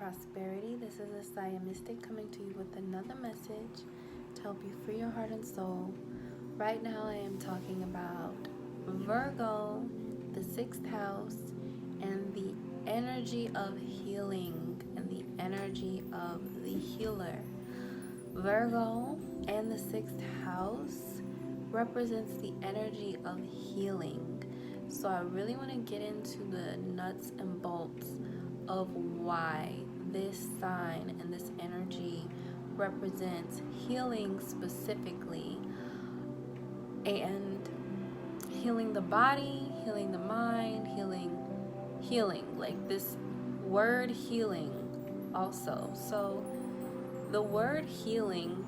prosperity. This is a Saya Mystic coming to you with another message to help you free your heart and soul. Right now I am talking about Virgo, the 6th house, and the energy of healing and the energy of the healer. Virgo and the 6th house represents the energy of healing. So I really want to get into the nuts and bolts of why this sign and this energy represents healing specifically, and healing the body, healing the mind, healing, like this word healing also. So the word healing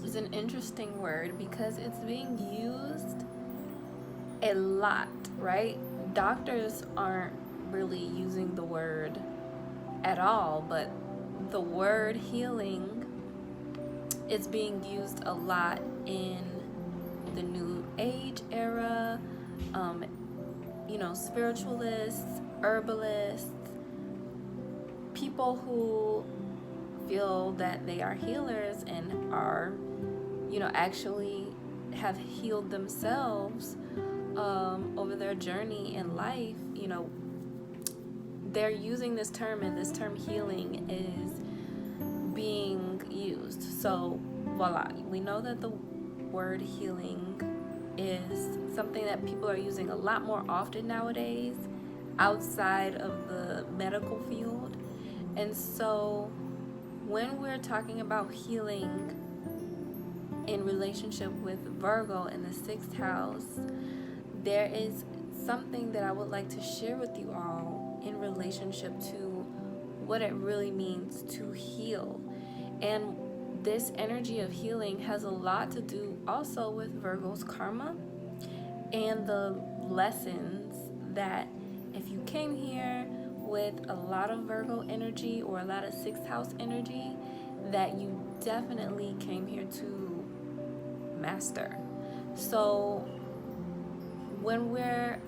is an interesting word because it's being used a lot, right? Doctors aren't really using the word at all, but the word healing is being used a lot in the New Age era. Spiritualists, herbalists, people who feel that they are healers and are, actually have healed themselves over their journey in life. They're using this term, and this term healing is being used. So voila, we know that the word healing is something that people are using a lot more often nowadays outside of the medical field. And so when we're talking about healing in relationship with Virgo in the 6th house, there is something that I would like to share with you all in relationship to what it really means to heal. And this energy of healing has a lot to do also with Virgo's karma and the lessons that if you came here with a lot of Virgo energy or a lot of 6th house energy, that you definitely came here to master. So when we're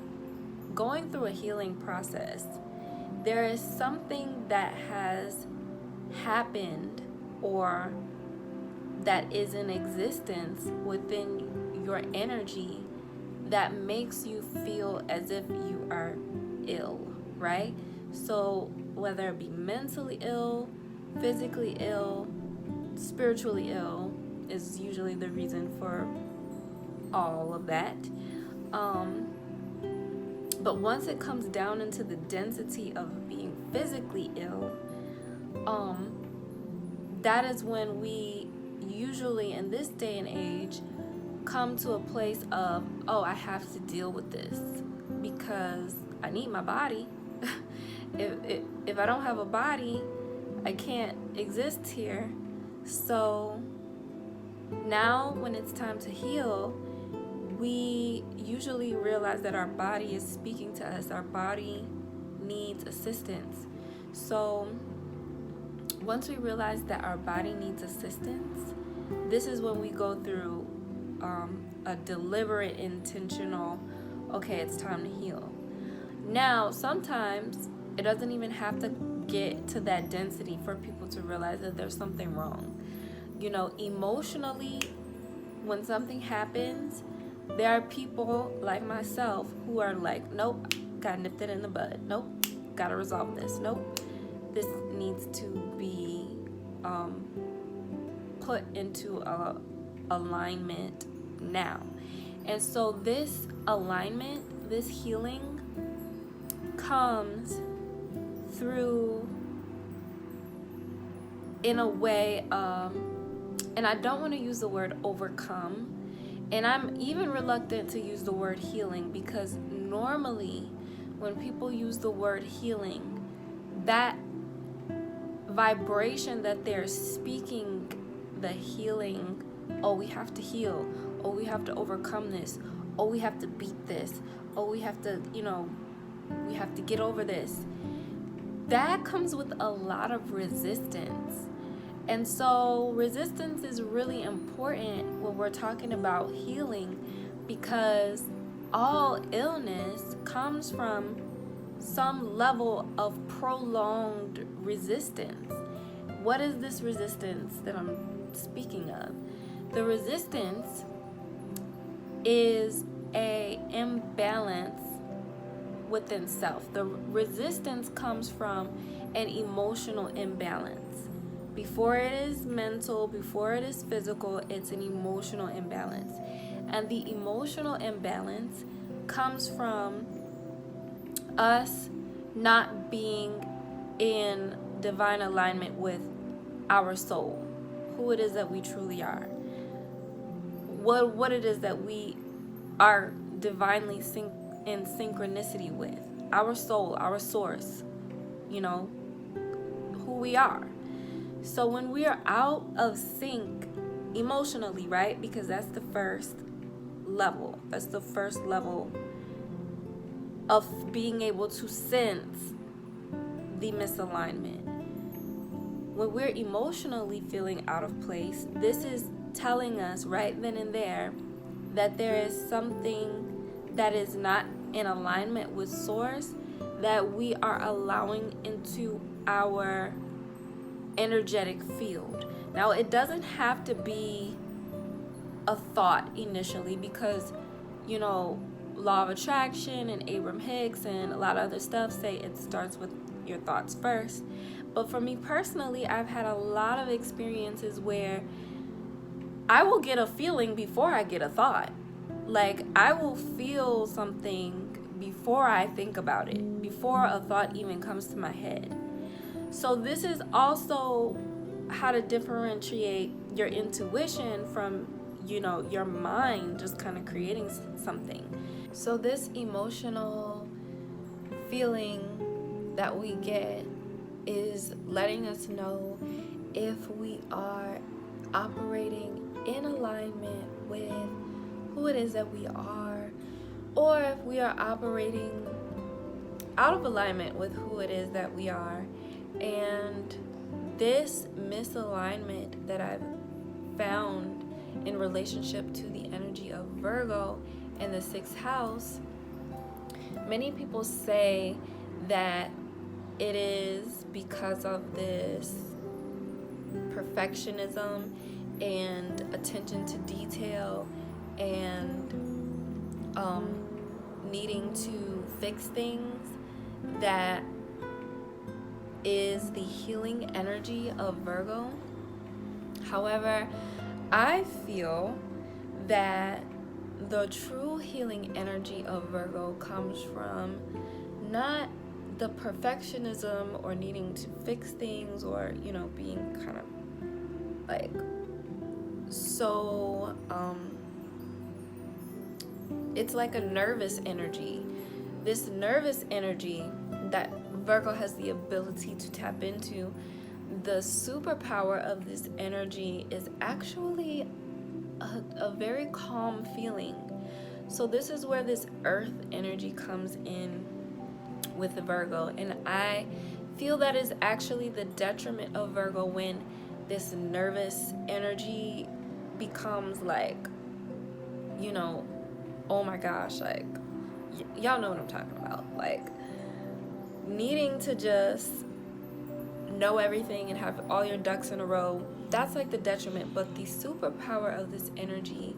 going through a healing process, there is something that has happened or that is in existence within your energy that makes you feel as if you are ill, right? So whether it be mentally ill, physically ill, spiritually ill is usually the reason for all of that. But once it comes down into the density of being physically ill, that is when we usually in this day and age come to a place of, oh, I have to deal with this because I need my body. if I don't have a body, I can't exist here. So now when it's time to heal, we usually realize that our body is speaking to us. Our body needs assistance. So once we realize that our body needs assistance, this is when we go through a deliberate, intentional, okay, it's time to heal. Now, sometimes it doesn't even have to get to that density for people to realize that there's something wrong. Emotionally, when something happens, there are people like myself who are like, nope, gotta nip it in the bud. Nope, gotta resolve this. Nope, this needs to be put into alignment now. And so this alignment, this healing comes through in a way, and I don't want to use the word overcome, and I'm even reluctant to use the word healing because normally when people use the word healing, that vibration that they're speaking, the healing, oh, we have to heal, oh, we have to overcome this, oh, we have to beat this, oh, we have to, we have to get over this. That comes with a lot of resistance. And so resistance is really important when we're talking about healing because all illness comes from some level of prolonged resistance. What is this resistance that I'm speaking of? The resistance is a imbalance within self. The resistance comes from an emotional imbalance. Before it is mental, before it is physical, it's an emotional imbalance. And the emotional imbalance comes from us not being in divine alignment with our soul, who it is that we truly are, what it is that we are divinely in synchronicity with, our soul, our source, who we are. So when we are out of sync emotionally, right, because that's the first level of being able to sense the misalignment. When we're emotionally feeling out of place, this is telling us right then and there that there is something that is not in alignment with source that we are allowing into our energetic field. Now, it doesn't have to be a thought initially, because law of attraction and Abraham Hicks and a lot of other stuff say it starts with your thoughts first. But for me personally, I've had a lot of experiences where I will get a feeling before I get a thought. Like, I will feel something before I think about it, before a thought even comes to my head. So this is also how to differentiate your intuition from your mind just kind of creating something. So this emotional feeling that we get is letting us know if we are operating in alignment with who it is that we are, or if we are operating out of alignment with who it is that we are. And this misalignment that I've found in relationship to the energy of Virgo in the 6th house, many people say that it is because of this perfectionism and attention to detail and needing to fix things that is the healing energy of Virgo. However, I feel that the true healing energy of Virgo comes from not the perfectionism or needing to fix things or, being kind of like so, it's like a nervous energy. This nervous energy that Virgo has the ability to tap into, the superpower of this energy is actually a very calm feeling. So this is where this earth energy comes in with the Virgo, and I feel that is actually the detriment of Virgo when this nervous energy becomes like, oh my gosh, like y'all know what I'm talking about, like needing to just know everything and have all your ducks in a row. That's like the detriment. But the superpower of this energy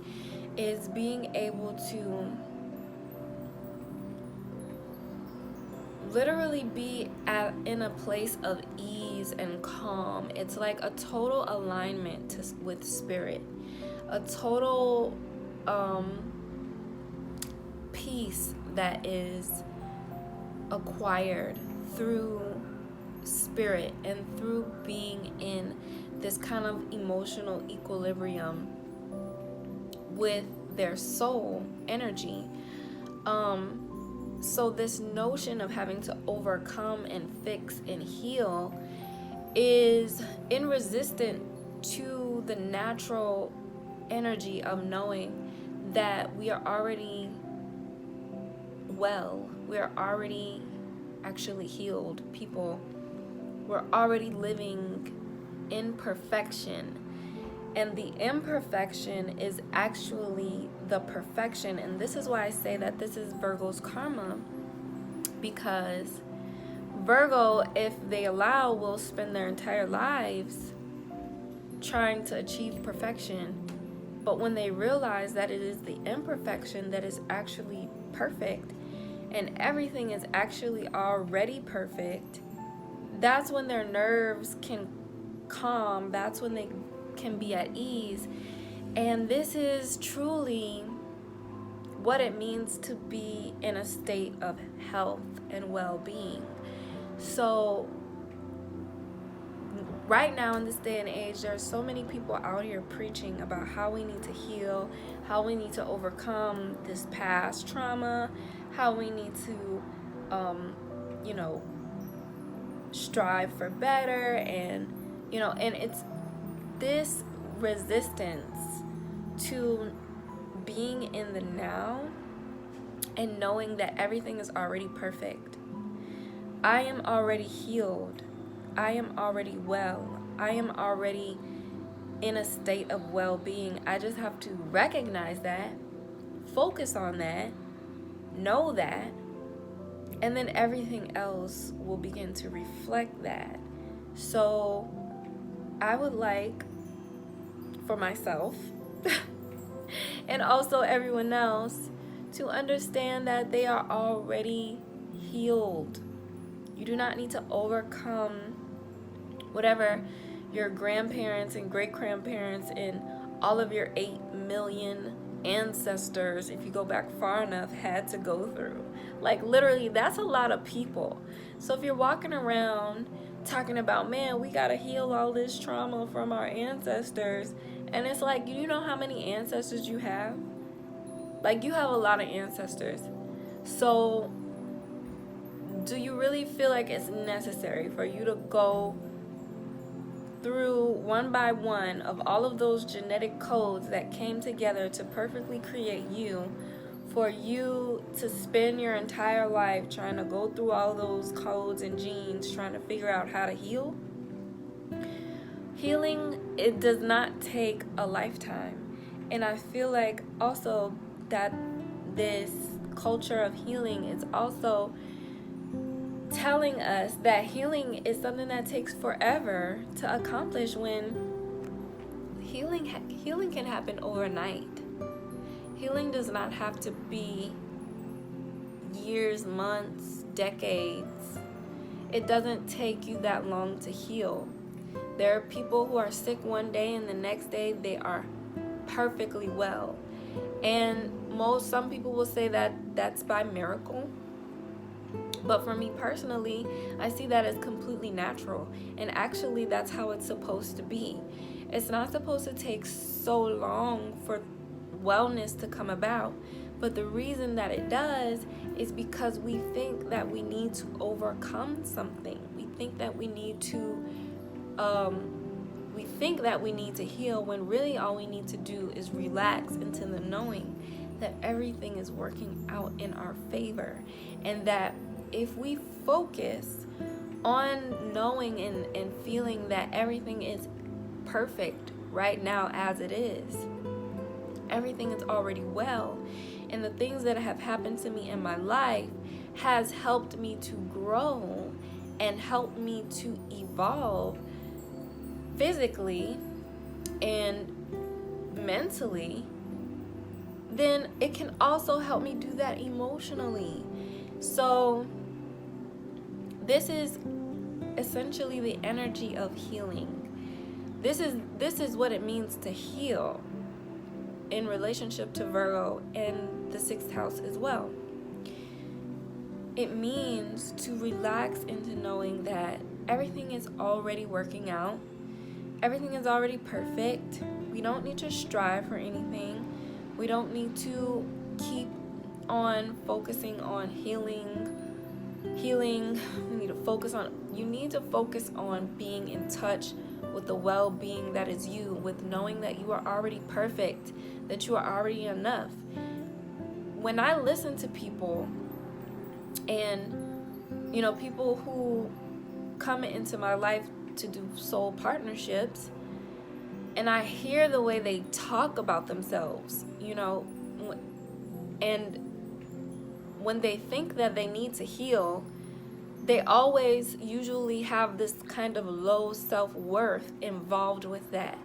is being able to literally be in a place of ease and calm. It's like a total alignment with spirit, a total peace that is acquired through spirit and through being in this kind of emotional equilibrium with their soul energy. So this notion of having to overcome and fix and heal is in resistance to the natural energy of knowing that we are already well, we are already actually healed people. We're already living in perfection. And the imperfection is actually the perfection. And this is why I say that this is Virgo's karma, Because Virgo, if they allow, will spend their entire lives trying to achieve perfection. But when they realize that it is the imperfection that is actually perfect, and everything is actually already perfect, that's when their nerves can calm. That's when they can be at ease. And this is truly what it means to be in a state of health and well-being. So right now in this day and age, there are so many people out here preaching about how we need to heal, how we need to overcome this past trauma, how we need to strive for better, and and it's this resistance to being in the now and knowing that everything is already perfect. I am already healed. I am already well. I am already in a state of well-being. I just have to recognize that, focus on that, know that, and then everything else will begin to reflect that. So I would like for myself and also everyone else to understand that they are already healed. You do not need to overcome whatever your grandparents and great-grandparents and all of your 8 million ancestors, if you go back far enough, had to go through. Like, literally, that's a lot of people. So if you're walking around talking about, man, we gotta heal all this trauma from our ancestors, and it's like, you know how many ancestors you have? Like, you have a lot of ancestors. So do you really feel like it's necessary for you to go through one by one of all of those genetic codes that came together to perfectly create you, for you to spend your entire life trying to go through all those codes and genes trying to figure out how to heal? Healing, it does not take a lifetime. And I feel like also that this culture of healing is also telling us that healing is something that takes forever to accomplish, when healing can happen overnight. Healing does not have to be years, months, decades. It doesn't take you that long to heal. There are people who are sick one day and the next day they are perfectly well. And some people will say that that's by miracle. But for me personally, I see that as completely natural. And actually, that's how it's supposed to be. It's not supposed to take so long for wellness to come about. But the reason that it does is because we think that we need to overcome something. We think that we need to heal, when really all we need to do is relax into the knowing that everything is working out in our favor, and that if we focus on knowing and feeling that everything is perfect right now as it is, everything is already well, and the things that have happened to me in my life has helped me to grow and helped me to evolve physically and mentally, then it can also help me do that emotionally. So this is essentially the energy of healing. This is what it means to heal in relationship to Virgo and the 6th house as well. It means to relax into knowing that everything is already working out. Everything is already perfect. We don't need to strive for anything. We don't need to keep on focusing on healing. You need to focus on being in touch with the well-being that is you, with knowing that you are already perfect, that you are already enough. When I listen to people, and people who come into my life to do soul partnerships, and I hear the way they talk about themselves, and when they think that they need to heal, they always usually have this kind of low self-worth involved with that.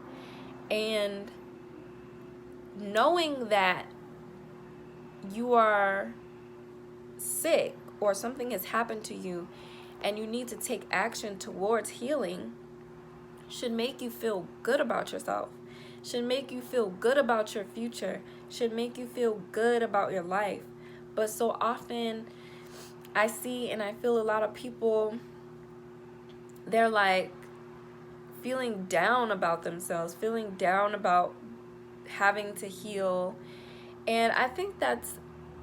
And knowing that you are sick or something has happened to you and you need to take action towards healing should make you feel good about yourself, should make you feel good about your future, should make you feel good about your life. But so often I see and I feel a lot of people, they're like feeling down about themselves, feeling down about having to heal. And I think that's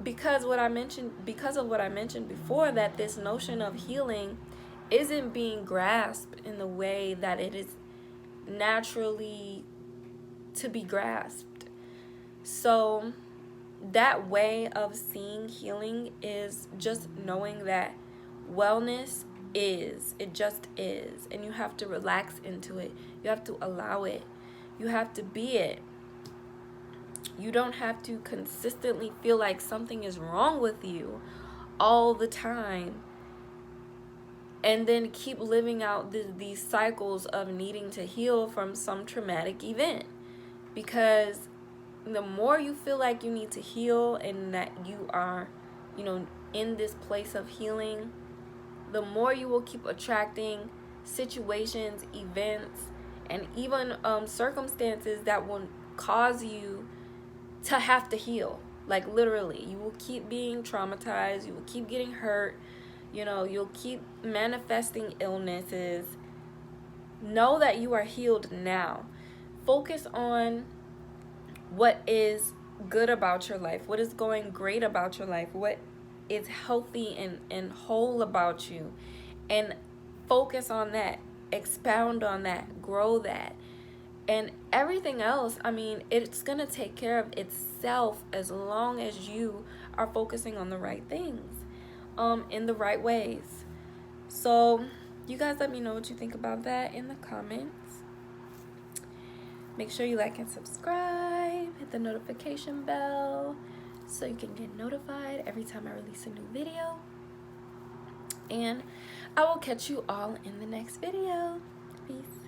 because of what I mentioned before, that this notion of healing isn't being grasped in the way that it is naturally to be grasped. So that way of seeing healing is just knowing that wellness it just is, and you have to relax into it. You have to allow it. You have to be it. You don't have to consistently feel like something is wrong with you all the time and then keep living out these cycles of needing to heal from some traumatic event. Because the more you feel like you need to heal and that you are, in this place of healing, the more you will keep attracting situations, events, and even circumstances that will cause you to have to heal. Like literally, you will keep being traumatized, you will keep getting hurt, you'll keep manifesting illnesses. Know that you are healed now. Focus on what is good about your life, what is going great about your life, what is healthy and whole about you, and focus on that, expound on that, grow that. And everything else, it's going to take care of itself as long as you are focusing on the right things, in the right ways. So you guys let me know what you think about that in the comments. Make sure you like and subscribe, hit the notification bell so you can get notified every time I release a new video. And I will catch you all in the next video. Peace.